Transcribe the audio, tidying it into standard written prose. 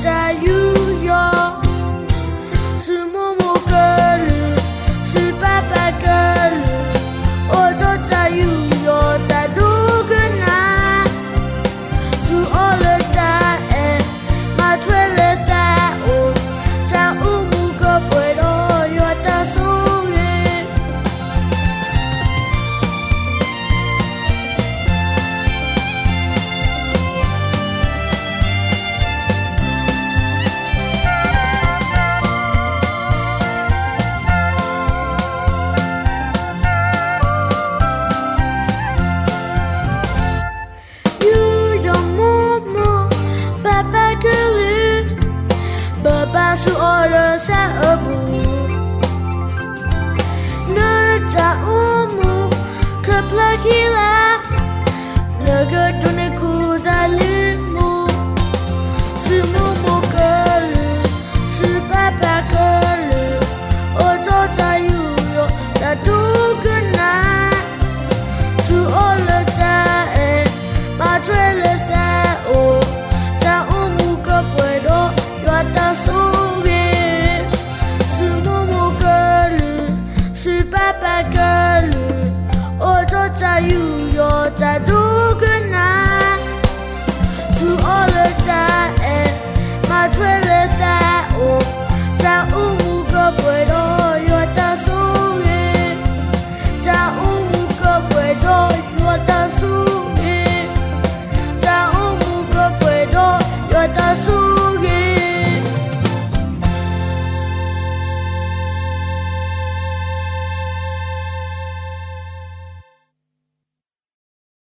在有有，是默默个人，是白白个人，我都在有有，在都跟那，是我了在马吹了在我，在乌木个背头有的手语。是我的三二部，那在乌木可不起来，那个中的苦在里木，是默默个人，是白白个人，我走在悠悠，在都跟南，是我了在马吹了在我，在乌木个背头抓到手。白白个人，我走在悠悠，在都。